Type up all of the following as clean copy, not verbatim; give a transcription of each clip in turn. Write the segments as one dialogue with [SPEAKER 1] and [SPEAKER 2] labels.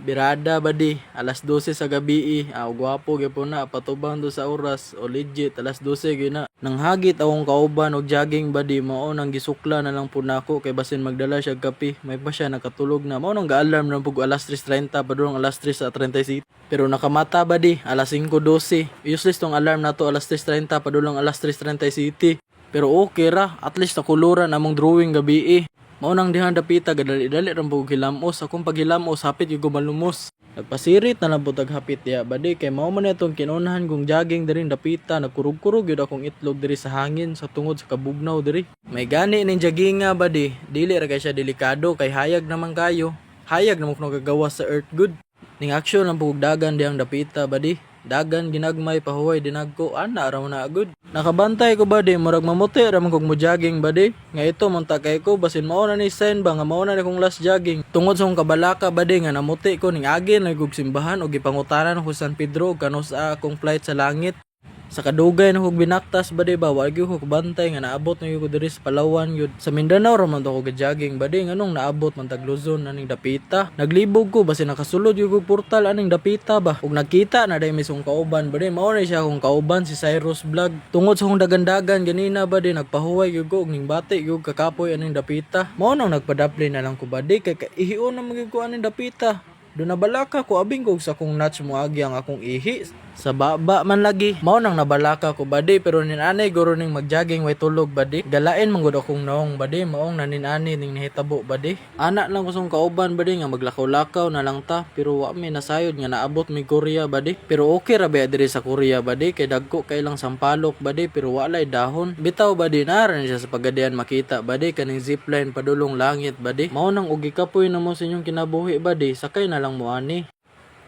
[SPEAKER 1] Birada badi, alas 12 sa gabi. Gwapo gyapon na patubang do sa oras o legit alas 12 gyud na. Nang hagit akong kauban og jogging badi, mao nang gisukla na lang pud nako kay basin magdala siya kape. May pa siya nakatulog na. Mao nang ga-alarm na pug alas 3:30 padulong alas 3 sa 37. Pero nakamata badi, alas 5:12. Useless tong alarm nato alas 3:30 padulong alas 3:37. Pero okay ra, at least nakuluran among drawing gabi. Mao nang dihang dapita gadali-dali ra pug hilamos. Akong paghilamos hapit gyud ko malumos. Nagpasirit na lang pud hapit diha badi kay mao man itong kinunahan kong jogging diri dapita. Nagkurug-kurug gyud akong itlog diri sa hangin sa tungod sa kabugnaw diri. May gani ning jogging nga badi, dili ra kay siya delikado kay hayag naman kayo. Hayag naman kuno gagawa sa earth good. Ning action lang pug dagan dihang dapita badi. Dagan ginagmay pahuway dinagko ana raw na good. Nakabantay ko badi murag mamuti ra man kog mo jogging badi. Nga ito munta kay ko basin mao na ni sign ba nga mao na ni kong last jogging. Tungod sa akong kabalaka badi nga namuti ko ning agin na kog simbahan og gipangutanan ko San Pedro kanos akong flight sa langit. Sa kadugay na kog binaktas badi ba wag gyud ko bantay nga naabot na gyud ko diri sa Palawan gyud. Sa Mindanao ra man to ko jogging badi nganong naabot man tag Luzon aning dapita. Naglibog ko basi nakasulod gyud ko portal aning dapita ba. Ug nakita na day misong kauban badi mao na siya akong kauban si Cyrus Vlog. Tungod sa akong dagandagan ganina badi nagpahuway gyud ko og ning bati gyud kakapoy aning dapita. Mao nang nagpadapli na lang ko badi kay ihion na magid ko aning dapita. Doon nabalaka ko abing kog sa akong nuts mo agi ang akong ihi sa baba man lagi. Mao nang nabalaka ko badi pero ninanay guro ning magjogging way tulog badi. Galain man gud akong naong badi maong naninani ning nahitabo badi. Ana lang kusong kauban badi nga maglakaw-lakaw na lang ta pero wa mi nasayod nga naabot mi Korea badi. Pero okay ra ba diri sa Korea badi kay dagko kay lang sampalok badi pero walay dahon. Bitaw badi nara siya sa pagadian makita badi kaning zipline padulong langit badi. Mao nang ugi kapoy na mo sa inyong kinabuhi badi sakay na lang mo ani.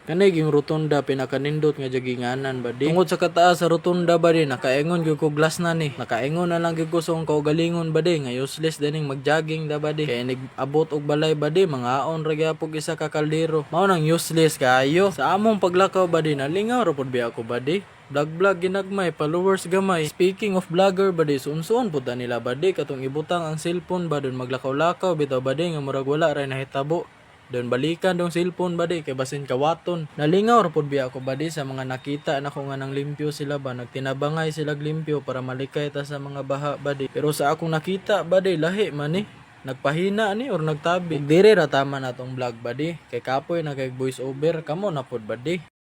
[SPEAKER 1] Kanay ging rotunda pinakanindot nga jagginganan badi. Tungod sa kataas sa rotunda badi nakaingon gyud ko glass na ni. Nakaingon na lang gyud ko sa kaugalingon badi nga useless dining magjogging da badi. Kay nigabot og balay badi mangaon ra gyapon isa ka kaldero. Mao nang useless kaayo. Sa among paglakaw badi nalingaw ra pud biya ako badi. Vlog ginagmay followers gamay. Speaking of vlogger badi sunsuon pud nila badi katong ibutang ang cellphone ba don maglakaw-lakaw bitaw badi nga murag wala ra nahitabo. Doon balikan dong cellphone badi kay basin kawaton. Nalingaw ra pud biya ako badi sa mga nakita na ko nga nang limpyo sila ba nagtinabangay sila limpyo para malikay ta sa mga baha badi. Pero sa akong nakita badi lahi man ni. Nagpahina ni or nagtabi. Diri ra tama na tong vlog badi kay kapoy na kay voice over kamo na pud badi.